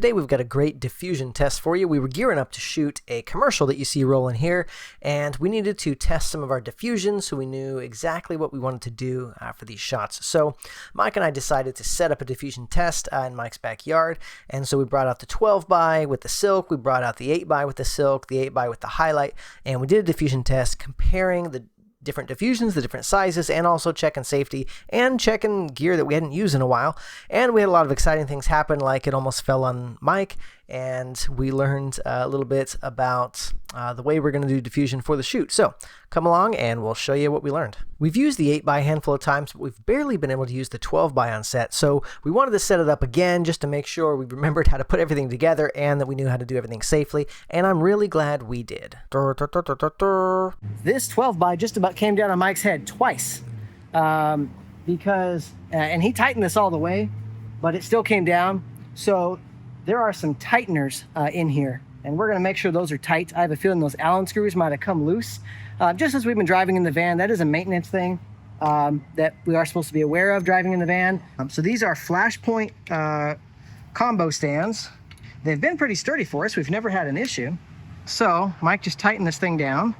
Today we've got a great diffusion test for you. We were gearing up to shoot a commercial that you see rolling here, and we needed to test some of our diffusion so we knew exactly what we wanted to do for these shots. So Mike and I decided to set up a diffusion test in Mike's backyard, and so we brought out the 12x with the silk, we brought out the 8x with the silk, the 8x with the highlight, and we did a diffusion test comparing the different diffusions, the different sizes, and also checking safety and checking gear that we hadn't used in a while. And we had a lot of exciting things happen, like it almost fell on Mike, and we learned a little bit about the way we're going to do diffusion for the shoot. So come along and we'll show you what we learned. We've used the 8x a handful of times, but we've barely been able to use the 12x on set. So we wanted to set it up again just to make sure we remembered how to put everything together and that we knew how to do everything safely. And I'm really glad we did. This 12x just about came down on Mike's head twice because, and he tightened this all the way, but it still came down. So there are some tighteners in here, and we're going to make sure those are tight. I have a feeling those Allen screws might have come loose. Just as we've been driving in the van, that is a maintenance thing that we are supposed to be aware of driving in the van. So these are Flashpoint combo stands. They've been pretty sturdy for us. We've never had an issue. So Mike just tightened this thing down.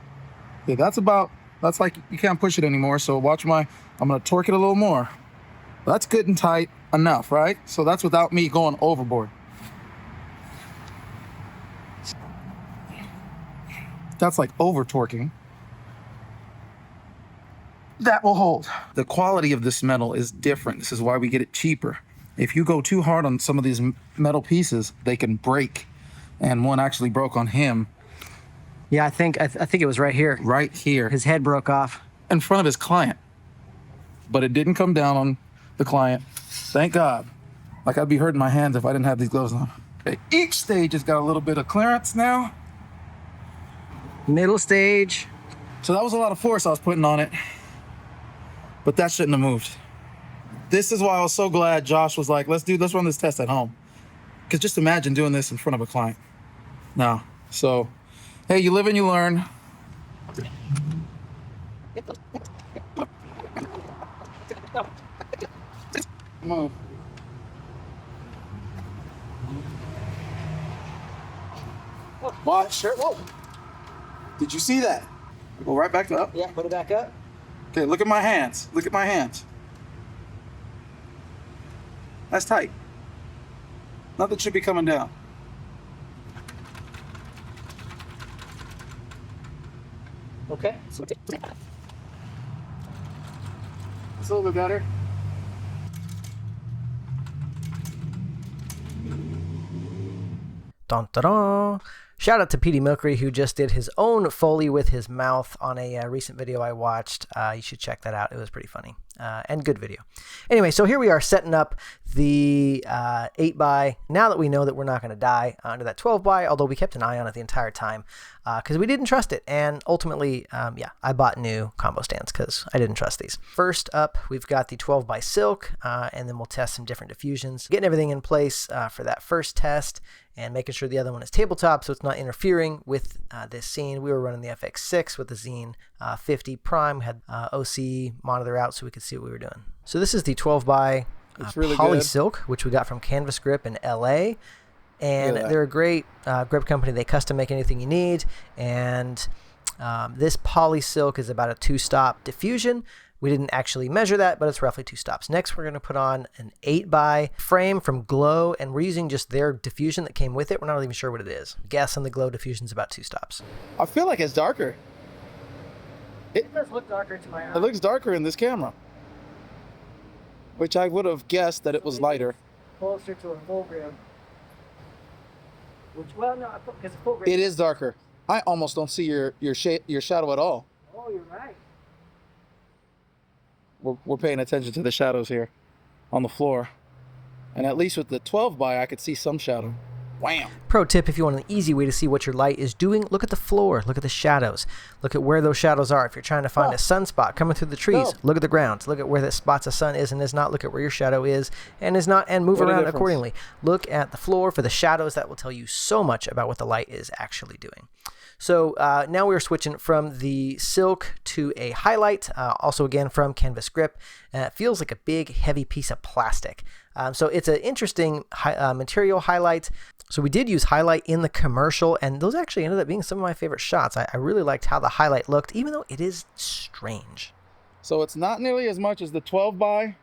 Yeah, that's like you can't push it anymore. So watch I'm going to torque it a little more. That's good and tight enough, right? So that's without me going overboard. That's like over torquing. That will hold. The quality of this metal is different. This is why we get it cheaper. If you go too hard on some of these metal pieces, they can break. And one actually broke on him. Yeah, I think it was right here. Right here. His head broke off. In front of his client. But it didn't come down on the client. Thank God. Like I'd be hurting my hands if I didn't have these gloves on. Okay, each stage has got a little bit of clearance now. Middle stage. So that was a lot of force I was putting on it. But that shouldn't have moved. This is why I was so glad Josh was like, let's run this test at home. Because just imagine doing this in front of a client. No. So, hey, you live and you learn. Move. Watch. Sure. Whoa. Did you see that? Go right back up. Yeah, put it back up. Okay, look at my hands. Look at my hands. That's tight. Nothing should be coming down. Okay. It's a little bit better. Dun, dun, dun. Shout out to Petey Milkery, who just did his own Foley with his mouth on a recent video I watched. You should check that out. It was pretty funny and good video. Anyway, so here we are setting up the 8x. Now that we know that we're not going to die under that 12x, although we kept an eye on it the entire time because we didn't trust it. And ultimately, yeah, I bought new combo stands because I didn't trust these. First up, we've got the 12x silk, and then we'll test some different diffusions. Getting everything in place for that first test and making sure the other one is tabletop so it's not interfering with this scene. We were running the FX6 with the Zine 50 Prime. We had OC monitor out so we could see what we were doing. So this is the 12x really poly good. silk, which we got from Canvas Grip in LA. And they're a great grip company. They custom make anything you need. And this poly silk is about a 2-stop diffusion. We didn't actually measure that, but it's roughly 2 stops. Next, we're going to put on an 8x frame from Glow, and we're using just their diffusion that came with it. We're not even sure what it is. Guess on the Glow diffusion is about 2 stops. I feel like it's darker. It does look darker to my eye. It looks darker in this camera. Which I would have guessed that it was lighter. Closer to a full grid. Which, well, no, because full grid. It is darker. I almost don't see your shadow at all. Oh, you're right. We're paying attention to the shadows here on the floor. And at least with the 12x, I could see some shadow. Wham! Pro tip, if you want an easy way to see what your light is doing, look at the floor, look at the shadows, look at where those shadows are. If you're trying to find a sunspot coming through the trees, look at the ground, look at where the spots of sun is and is not, look at where your shadow is and not, and move around accordingly. Look at the floor for the shadows. That will tell you so much about what the light is actually doing. So now we're switching from the silk to a highlight, also again from Canvas Grip. It feels like a big, heavy piece of plastic. So it's an interesting material highlight. So we did use highlight in the commercial, and those actually ended up being some of my favorite shots. I really liked how the highlight looked, even though it is strange. So it's not nearly as much as the 12 by.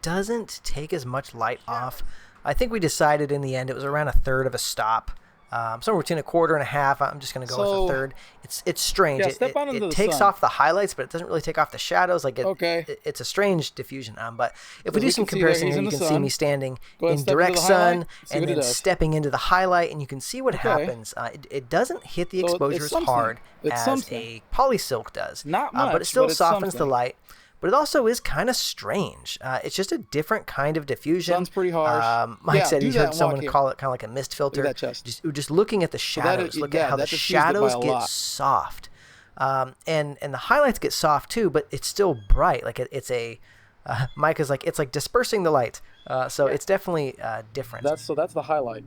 Doesn't take as much light off. I think we decided in the end it was around a third of a stop. Somewhere between a quarter and a half. I'm just going to go with a third. It's strange. Yeah, step out into it the takes sun. off the highlights, but it doesn't really take off the shadows. Like Okay. It's a strange diffusion. But if we do we some can see there, comparison he's here, in you the can see sun. me standing Go ahead, in step into direct the sun highlight, see and what it then does. stepping into the highlight, and you can see what happens. It doesn't hit the So exposure it's as something. hard It's as something. a polysilk does. Not much, but it still but it's softens the something. light. But it also is kind of strange. It's just a different kind of diffusion. Sun's pretty harsh. Mike Yeah, said do he that heard and someone walk here. call it kind of like a mist filter. Look at that chest. Just looking at the that shadows. is- Look yeah, at how the that diffused it by shadows a get lot. soft. And the highlights get soft too, but it's still bright. Like it's a Mike is like it's like dispersing the light. So it's definitely different. That's the highlight.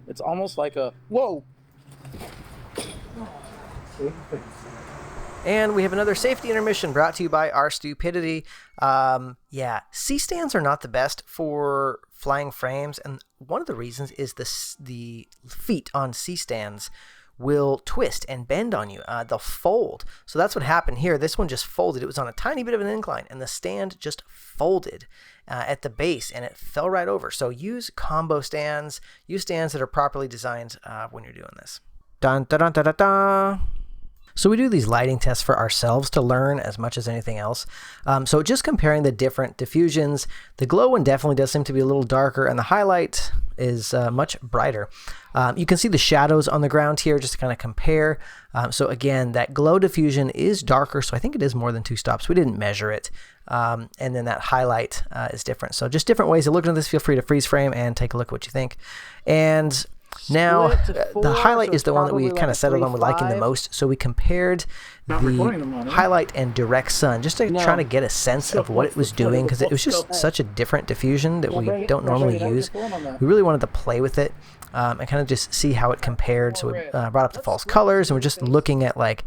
It's almost like a whoa. And we have another safety intermission brought to you by our stupidity. Yeah, C-stands are not the best for flying frames, and one of the reasons is the feet on C-stands will twist and bend on you. They'll fold. So that's what happened here. This one just folded. It was on a tiny bit of an incline, and the stand just folded at the base, and it fell right over. So use combo stands. Use stands that are properly designed when you're doing this. Dun, dun, dun, dun, dun, dun. So we do these lighting tests for ourselves to learn as much as anything else. So just comparing the different diffusions, the glow one definitely does seem to be a little darker, and the highlight is much brighter. You can see the shadows on the ground here just to kind of compare. So again, that glow diffusion is darker, so I think it is more than 2 stops. We didn't measure it. And then that highlight is different. So just different ways of looking at this. Feel free to freeze frame and take a look at what you think. And now, the highlight is the one that we kind of settled on with liking the most. So we compared the highlight and direct sun just to try to get a sense of what it was doing, because it was just such a different diffusion that we don't normally use. We really wanted to play with it and kind of just see how it compared. So we brought up the false colors, and we're just looking at like,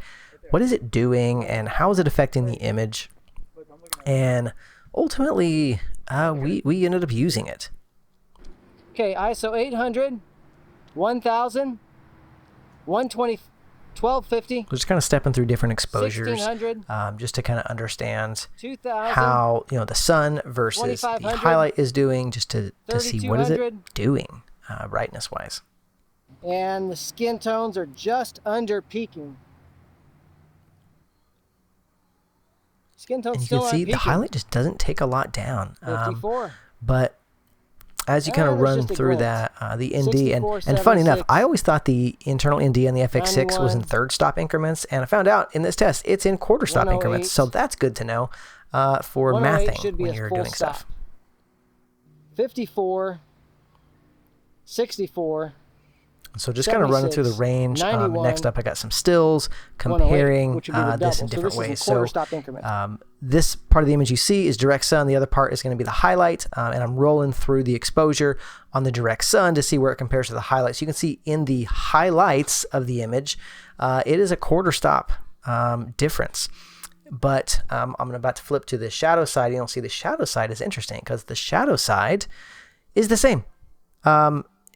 what is it doing and how is it affecting the image? And ultimately, we ended up using it. Okay, ISO 800. 1000, 120, 1250. We're just kind of stepping through different exposures, 1600, just to kind of understand 2000, how the sun versus the 2500, highlight is doing, just to see what is it 3200. doing brightness wise. And the skin tones are just under peaking. Skin tones And you still can aren't see peaking. the highlight just doesn't take a lot down. 54. But as you kind of there's run just a through glance. that, the ND, 64, and funny enough, 76, I always thought the internal ND on the FX6 was in 91, third stop increments, and I found out in this test it's in quarter stop increments, so that's good to know for 108 mathing should be when a you're full doing stop. stuff. 54, 64. So just kind of running through the 76, range. 91, Next up, I got some stills 108, comparing which would be the this double. in So different this is in ways. quarter So stop increments. this part of the image you see is direct sun. The other part is going to be the highlight, and I'm rolling through the exposure on the direct sun to see where it compares to the highlights. You can see in the highlights of the image, it is a quarter stop difference. But I'm about to flip to the shadow side. You'll see the shadow side is interesting because the shadow side is the same.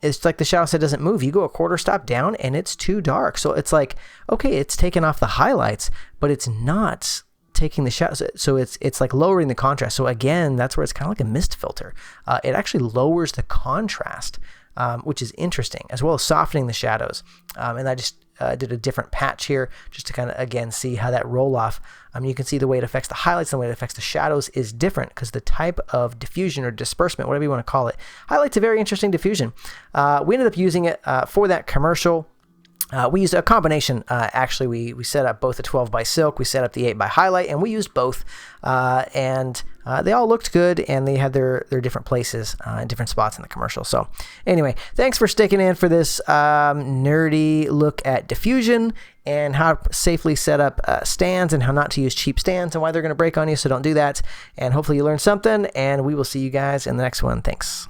It's like the shadow side doesn't move. You go a quarter stop down and it's too dark. So it's like, okay, it's taking off the highlights, but it's not taking the shadows. So it's like lowering the contrast. So again, that's where it's kind of like a mist filter. It actually lowers the contrast, which is interesting, as well as softening the shadows. And I just did a different patch here just to kind of, again, see how that roll off. You can see the way it affects the highlights and the way it affects the shadows is different because the type of diffusion or disbursement, whatever you want to call it. Highlights a very interesting diffusion. We ended up using it for that commercial. We used a combination. Actually, we set up both the 12 by silk, we set up the 8 by highlight, and we used both. And they all looked good, and they had their different places in different spots in the commercial. So anyway, thanks for sticking in for this nerdy look at diffusion and how to safely set up stands and how not to use cheap stands and why they're going to break on you, so don't do that. And hopefully you learned something, and we will see you guys in the next one. Thanks.